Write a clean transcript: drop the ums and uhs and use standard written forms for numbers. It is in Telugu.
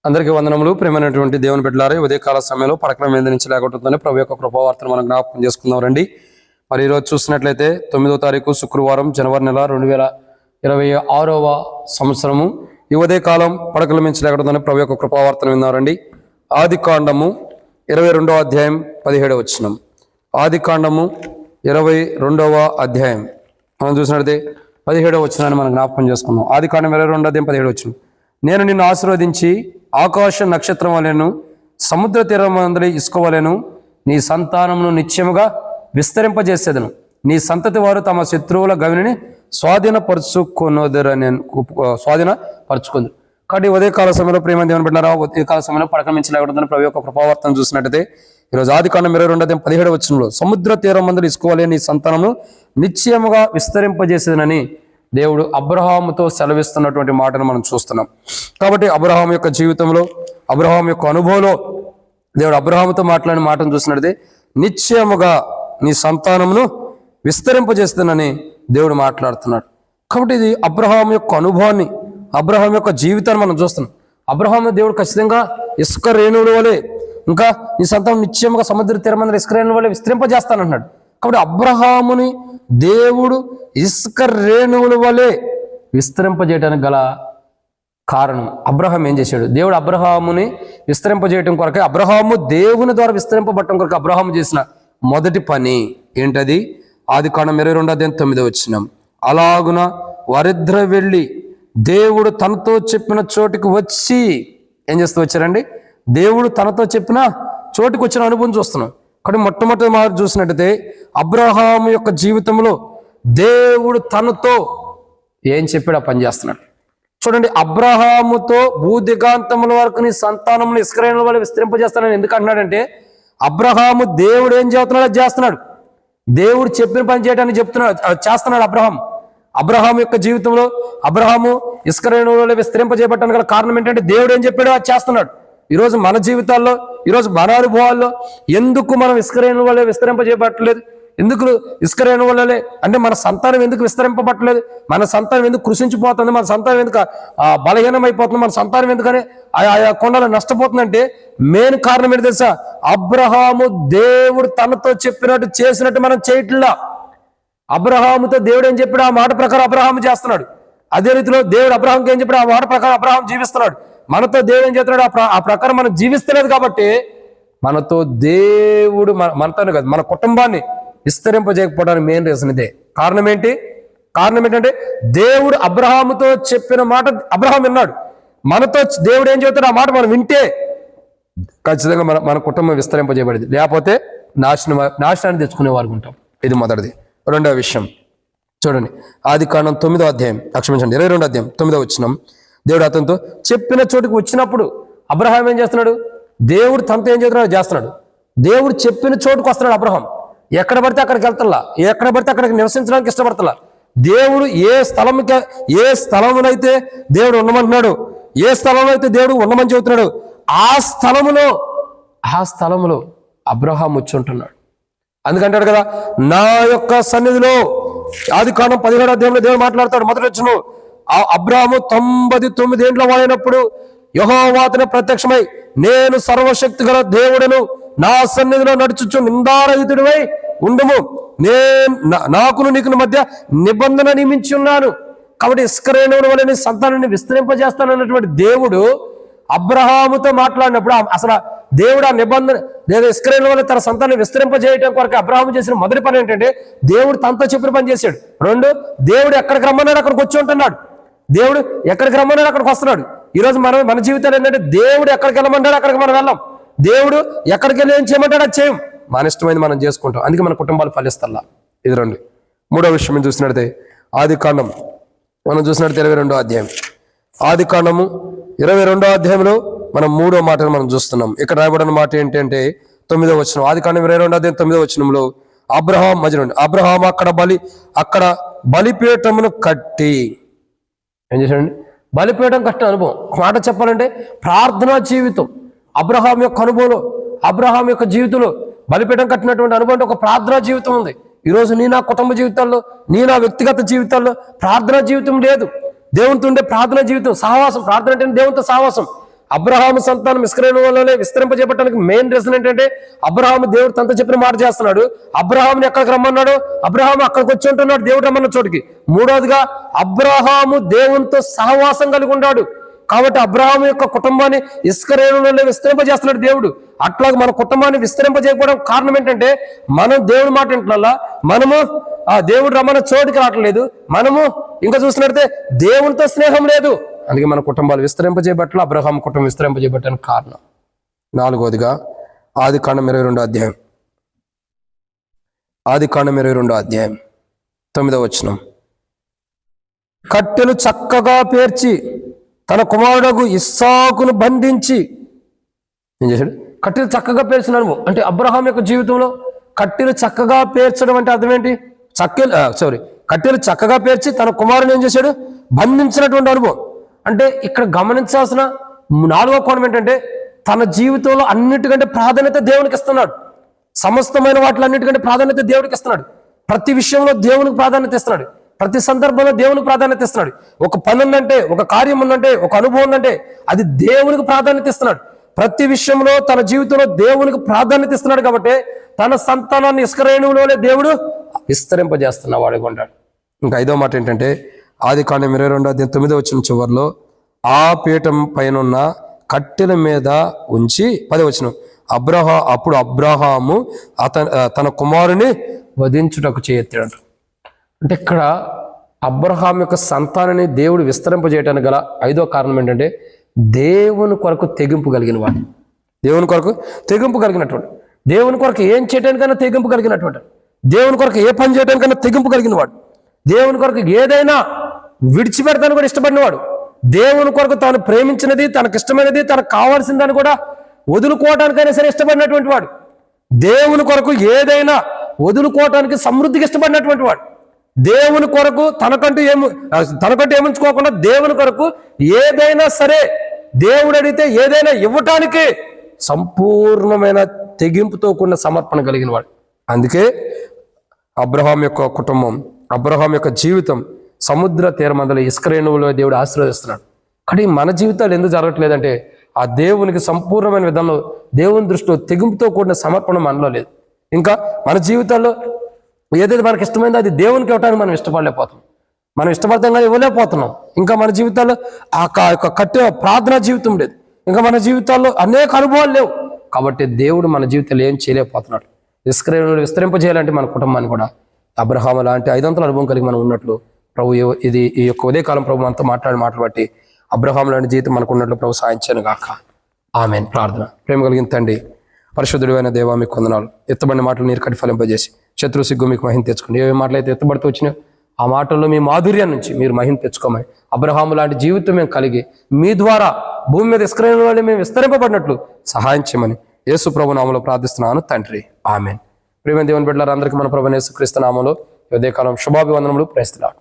అందరికీ వందనములు. ప్రేమైనటువంటి దేవుని బిడ్డలారా, ఉదయకాల సమయంలో పడకల మీద నుంచి లేకుంటుందని ప్రభు యొక్క కృపావార్తను మనం జ్ఞాపకం చేసుకుందాం రండి. మరి ఈరోజు చూసినట్లయితే 9వ తారీఖు శుక్రవారం, జనవరి నెల 2026వ సంవత్సరము. ఈ ఉదయకాలం పడకల మించి లేకుంటుందని ప్రభు యొక్క కృపావార్తను విందాం రండి. ఆది కాండము 22వ అధ్యాయం 17వ వచనం. ఆది కాండము 22వ అధ్యాయం మనం చూసినట్లయితే 17వ వచనాన్ని మనం జ్ఞాపకం చేసుకుందాం. ఆది కాండం 22వ అధ్యాయం 17వ వచనం. నేను నిన్ను ఆశీర్వదించి ఆకాశ నక్షత్రం వలెను సముద్ర తీరమందలి ఇసుక వలెను నీ సంతానమును నిత్యముగా విస్తరింపజేసేదను. నీ సంతతి వారు తమ శత్రువుల గవిని స్వాధీనపరుచుకుంది. కాబట్టి ఉదయకాల సమయంలో ప్రేమ దేవుని బిడ్డలారా, ఉదయకాల సమయంలో పడక మించి లేకుండా ప్రభు యొక్క కృపావర్తను చూసినట్టయితే ఈరోజు ఆది కాండం 22వ అధ్యాయం 17వ వచనంలో సముద్ర తీరమందలి ఇసుక వలె నీ సంతానమును నిశ్చయముగా విస్తరింపజేసేదనని దేవుడు అబ్రహాముతో సెలవిస్తున్నటువంటి మాటను మనం చూస్తున్నాం. కాబట్టి అబ్రహాం యొక్క జీవితంలో, అబ్రహాం యొక్క అనుభవంలో దేవుడు అబ్రహాముతో మాట్లాడిన మాటను చూసినట్లయితే నిశ్చయముగా నీ సంతానమును విస్తరింపజేస్తుందని దేవుడు మాట్లాడుతున్నాడు. కాబట్టి ఇది అబ్రహాం యొక్క అనుభవాన్ని, అబ్రహాం యొక్క జీవితాన్ని మనం చూస్తున్నాం. అబ్రహాం దేవుడు ఖచ్చితంగా ఇసుక రేణువుల వలె, ఇంకా నీ సంతానం నిశ్చయముగా సముద్ర తీరమందలి ఇసుక రేణువుల వలె విస్తరింపజేస్తానన్నాడు. కాబట్టి అబ్రహాముని దేవుడు ఇసుక రేణువుల వలె విస్తరింపజేయడానికి గల కారణం, అబ్రహాం ఏం చేశాడు? దేవుడు అబ్రహాముని విస్తరింపజేయటం కొరకే, అబ్రహాము దేవుని ద్వారా విస్తరింపబడటం కొరకు అబ్రహాము చేసిన మొదటి పని ఏంటది? ఆది కాండం 22వ అధ్యాయం 9వ వచనం. అలాగున వారిద్దరు వెళ్ళి దేవుడు తనతో చెప్పిన చోటుకు వచ్చి ఏం చేస్తూ వచ్చారండి? దేవుడు తనతో చెప్పిన చోటుకు వచ్చిన అనుభవం చూస్తున్నాం. కానీ మొట్టమొదటి మాట చూసినట్టయితే అబ్రహాము యొక్క జీవితంలో దేవుడు తనతో ఏం చెప్పాడు ఆ పని చేస్తున్నాడు. చూడండి, అబ్రహాముతో భూదిగాంతముల వరకు నీ సంతానమును ఇసుక రేణువుల వలె విస్తరింపజేస్తానని ఎందుకు అంటున్నాడంటే, అబ్రహాము దేవుడు ఏం చెబుతున్నాడో అది చేస్తున్నాడు. దేవుడు చెప్పిన పని చేయడానికి చేస్తున్నాడు అబ్రహాం యొక్క జీవితంలో అబ్రహాము ఇసుక రేణువుల వలె విస్తరింపజేయబడటానికి గల కారణం ఏంటంటే దేవుడు ఏం చెప్పాడో అది చేస్తున్నాడు. ఈరోజు మన జీవితాల్లో, ఈరోజు మన అనుభవాల్లో ఎందుకు మనం ఇసుక రేణువుల వలె విస్తరింపజేయబట్టలేదు? ఎందుకు ఇసుక రేణువుల వలె అంటే మన సంతానం ఎందుకు విస్తరింపబట్టలేదు? మన సంతానం ఎందుకు కృషించిపోతుంది? మన సంతానం ఎందుకు బలహీనమైపోతుంది? మన సంతానం ఎందుకని ఆయా కొండలు నష్టపోతుందంటే మెయిన్ కారణం ఏంటి తెలుసా? అబ్రహాము దేవుడు తనతో చెప్పినట్టు చేసినట్టు మనం చేయట్లా. అబ్రహాముతో దేవుడు ఏం చెప్పాడు ఆ మాట ప్రకారం అబ్రహాము చేస్తున్నాడు. అదే రీతిలో దేవుడు అబ్రహాంకి ఏం చెప్పాడు ఆ మాట ప్రకారం అబ్రహాం జీవిస్తున్నాడు. మనతో దేవుడు ఏం చేస్తున్నాడు ఆ ప్రకారం మనం జీవిస్తలేదు. కాబట్టి మనతో దేవుడు మనతోనే కాదు, మన కుటుంబాన్ని విస్తరింపజేయకపోవడానికి మెయిన్ రీజన్ ఇదే. కారణం ఏంటంటే దేవుడు అబ్రహాముతో చెప్పిన మాట అబ్రహాం విన్నాడు. మనతో దేవుడు ఏం చెబుతాడు ఆ మాట మనం వింటే ఖచ్చితంగా మన కుటుంబం విస్తరింపజేయబడింది. లేకపోతే నాశనాన్ని తెచ్చుకునే వారు ఉంటాం. ఇది మొదటిది. రెండవ విషయం చూడండి, ఆది కాండం 9వ అధ్యాయం 22వ అధ్యాయం 9వ వచనం. దేవుడు అతనితో చెప్పిన చోటుకు వచ్చినప్పుడు అబ్రహాం ఏం చేస్తున్నాడు? దేవుడు తనతో ఏం చేస్తున్నాడు? దేవుడు చెప్పిన చోటుకు వస్తున్నాడు అబ్రహాం. ఎక్కడ పడితే అక్కడికి వెళ్తలా, ఎక్కడ పడితే అక్కడికి నివసించడానికి ఇష్టపడతలా. దేవుడు ఏ స్థలమునైతే దేవుడు ఉండమంటున్నాడు, ఏ స్థలంలో అయితే దేవుడు ఉండమని చెబుతున్నాడు, ఆ స్థలములో అబ్రహాం వచ్చి ఉంటున్నాడు. అందుకంటాడు కదా, నా యొక్క సన్నిధిలో. ఆది కాండం 17వ అధ్యాయంలో దేవుడు మాట్లాడతాడు. మొదటి వచనం, అబ్రహాము 99 ఏండ్ల వాడినప్పుడు యెహోవా అతనికి ప్రత్యక్షమై, నేను సర్వశక్తి గల దేవుడను, నా సన్నిధిలో నడుచుచు నిందారహితుడివై ఉండుము, నాకును నీకు మధ్య నిబంధన నియమించి ఉన్నాను. కాబట్టి ఇసుక రేణువుల వలె నీ సంతానాన్ని విస్తరింపజేస్తానన్నటువంటి దేవుడు అబ్రహాముతో మాట్లాడినప్పుడు అసలు దేవుడు ఆ నిబంధన లేదా ఇసుక రేణువుల వలె తన సంతానాన్ని విస్తరింపజేయటం కొరకు అబ్రహాము చేసిన మొదటి పని ఏంటంటే దేవుడు తనతో చెప్పిన పని చేశాడు. రెండు, దేవుడు ఎక్కడికి రమ్మన్నాడు అక్కడికి వచ్చి ఉంటున్నాడు. దేవుడు ఎక్కడికి రమ్మన్నాడు అక్కడికి వస్తున్నాడు. ఈరోజు మన జీవితాలు ఏంటంటే దేవుడు ఎక్కడికి వెళ్ళమంటాడు అక్కడికి మనం వెళ్ళాం. దేవుడు ఎక్కడికి వెళ్ళి ఏం చేయమంటాడు అది చేయం. మన ఇష్టమైంది మనం చేసుకుంటాం. అందుకే మన కుటుంబాలు ఫలిస్తల్లా. ఇది రెండు. మూడో విషయం చూసినట్లయితే ఆది కాండం మనం చూసినట్టు 22వ అధ్యాయం. ఆది కాండము 22వ అధ్యాయంలో మనం 3వ మాటను మనం చూస్తున్నాం. ఇక్కడ రాయబడిన మాట ఏంటంటే 9వ వచనం. ఆది కాండం 22వ అధ్యాయం 9వ వచనంలో అబ్రహాం అక్కడ బలిపీఠమును కట్టి ఏం చేశాడండి? బలిపీఠం కట్టిన అనుభవం. మాట చెప్పాలంటే ప్రార్థనా జీవితం అబ్రహాం యొక్క అనుభవంలో, అబ్రహాం యొక్క జీవితంలో బలిపీఠం కట్టినటువంటి అనుభవం ఒక ప్రార్థనా జీవితం ఉంది. ఈరోజు నా కుటుంబ జీవితాల్లో, నా వ్యక్తిగత జీవితాల్లో ప్రార్థనా జీవితం లేదు. దేవునితో ఉండే ప్రార్థనా జీవితం, సహవాసం. ప్రార్థన అంటే దేవునితో సహవాసం. అబ్రహాము సంతానం ఇశ్రాయేలు వల్లనే విస్తరింపజేయబడటానికి మెయిన్ రీజన్ ఏంటంటే అబ్రహాము దేవుడు తనతో చెప్పిన మాట చేస్తున్నాడు. అబ్రహాముని ఎక్కడికి రమ్మన్నాడు? అబ్రహాము అక్కడికి వచ్చి ఉంటున్నాడు దేవుడు రమ్మన్న చోటికి. మూడోదిగా అబ్రహాము దేవునితో సహవాసం కలిగి ఉన్నాడు కాబట్టి అబ్రహాము యొక్క కుటుంబాన్ని ఇశ్రాయేలులో విస్తరింపజేస్తున్నాడు దేవుడు. అట్లాగే మన కుటుంబాన్ని విస్తరింపజేయకపోవడం కారణం ఏంటంటే మనం దేవుడి మాట వింటున్నా, మనము ఆ దేవుడు రమ్మన్న చోటికి రావట్లేదు, మనము ఇంకా చూసినట్టే దేవునితో స్నేహం లేదు. అందుకే మన కుటుంబాలు విస్తరింపజేయబట్ల అబ్రహాం కుటుంబం విస్తరింపజేయబట్టడానికి కారణం. నాలుగోదిగా ఆదికాండం 22వ అధ్యాయం 9వ వచనం. కట్టెలు చక్కగా పేర్చి తన కుమారుడు ఇస్సాకును బంధించి ఏం చేశాడు? కట్టెలు చక్కగా పేర్చిన అనుభవం అంటే అబ్రహాం యొక్క జీవితంలో కట్టెలు చక్కగా పేర్చడం అంటే అర్థం ఏంటి? కట్టెలు చక్కగా పేర్చి తన కుమారుని ఏం చేశాడు? బంధించినటువంటి అనుభవం. అంటే ఇక్కడ గమనించాల్సిన 4వ కోణం ఏంటంటే తన జీవితంలో అన్నిటికంటే ప్రాధాన్యత దేవునికి ఇస్తున్నాడు. సమస్తమైన వాటిలన్నిటికంటే ప్రాధాన్యత దేవుడికి ఇస్తున్నాడు. ప్రతి విషయంలో దేవునికి ప్రాధాన్యత ఇస్తున్నాడు. ప్రతి సందర్భంలో దేవునికి ప్రాధాన్యత ఇస్తున్నాడు. ఒక పని ఉందంటే, ఒక కార్యం ఉందంటే, ఒక అనుభవం ఉందంటే అది దేవునికి ప్రాధాన్యత ఇస్తున్నాడు. ప్రతి విషయంలో తన జీవితంలో దేవునికి ప్రాధాన్యత ఇస్తున్నాడు కాబట్టి తన సంతానాన్ని ఇశ్రాయేలులోనే దేవుడు విస్తరింపజేస్తున్న వాడిగా ఉంటాడు. ఇంకా 5వ మాట ఏంటంటే ఆదికాండం 22వ అధ్యాయం 9వ వచనం చివరిలో ఆ పీఠం పైన కట్టెల మీద ఉంచి 10వ వచనం అప్పుడు అబ్రహాము తన కుమారుని వధించుటకు చేయెత్తాడు. అంటే ఇక్కడ అబ్రహాం యొక్క సంతానాన్ని దేవుడు విస్తరింపజేయడానికి గల 5వ కారణం ఏంటంటే దేవుని కొరకు తెగింపు కలిగిన వాడు. దేవుని కొరకు తెగింపు కలిగినటువంటి, దేవుని కొరకు ఏం చేయడానికైనా తెగింపు కలిగినటువంటి, దేవుని కొరకు ఏ పని చేయడానికైనా తెగింపు కలిగిన వాడు, దేవుని కొరకు ఏదైనా విడిచిపెడతాను కూడా ఇష్టపడినవాడు, దేవుని కొరకు తాను ప్రేమించినది, తనకు ఇష్టమైనది, తనకు కావాల్సిన దాన్ని కూడా వదులుకోవడానికైనా సరే ఇష్టపడినటువంటి వాడు, దేవుని కొరకు ఏదైనా వదులుకోవటానికి సమృద్ధికి ఇష్టపడినటువంటి వాడు, దేవుని కొరకు తనకంటూ ఏముంచుకోకుండా దేవుని కొరకు ఏదైనా సరే దేవుడు అడిగితే ఏదైనా ఇవ్వటానికి సంపూర్ణమైన తెగింపుతో కూడిన సమర్పణ కలిగిన వాడు. అందుకే అబ్రహాం యొక్క కుటుంబం, అబ్రహాం యొక్క జీవితం సముద్ర తీరమందల ఇశ్రాయేలులో దేవుడు ఆశీర్వదిస్తున్నాడు. కానీ మన జీవితాలు ఎందుకు జరగట్లేదంటే ఆ దేవునికి సంపూర్ణమైన విధానంలో దేవుని దృష్టిలో తెగింపుతో కూడిన సమర్పణ మనలో లేదు. ఇంకా మన జీవితాల్లో ఏదైతే మనకి ఇష్టమైందో అది దేవునికి ఇవ్వడానికి మనం ఇష్టపడలేకపోతున్నాం, మనం ఇష్టపడతాం కానీ ఇవ్వలేకపోతున్నాం. ఇంకా మన జీవితాల్లో ఆ కట్టే ప్రార్థనా జీవితం లేదు, ఇంకా మన జీవితాల్లో అనేక అనుభవాలు లేవు కాబట్టి దేవుడు మన జీవితాలు ఏం చేయలేకపోతున్నాడు. ఇశ్రాయేలును విస్తరింపజేయాలంటే మన కుటుంబాన్ని కూడా అబ్రహాము లాంటి 500 అనుభవం కలిగి మనం ఉన్నట్లు ప్రభు ఈ యొక్క ఉదయకాలం ప్రభు మనతో మాటలు బట్టి అబ్రహాము లాంటి జీవితం మనకు ఉన్నట్లు ప్రభు సాయించాను గాక. ఆమెన్. ప్రార్థన. ప్రేమ కలిగిన తండ్రి, పరిశుద్ధుడు అయిన దేవా మీకు వందనాలు. ఎత్తబడిన మాటలు నీరు కట్టి ఫలింపజేసి శత్రు సిగ్గు మీకు మహిమ తెచ్చుకోండి. ఏ మాటలు అయితే ఎత్తబడుతూ వచ్చినాయో ఆ మాటల్లో మీ మాధుర్యం నుంచి మీరు మహిమ తెచ్చుకోమని, అబ్రహాము లాంటి జీవితం మేము కలిగి మీ ద్వారా భూమి మీద ఇశ్రాయేలు వాళ్ళు మేము విస్తరింపబడినట్లు సహాయం చేయమని యేసు ప్రభు నామములో ప్రార్థిస్తున్నాను తండ్రి. ఆమెన్. ప్రియమైన దేవుని బిడ్డలారా, అందరికీ మన ప్రభువైన యేసుక్రీస్తు నామములో ఉదయకాలం శుభాభివందనములు. Praise the lord.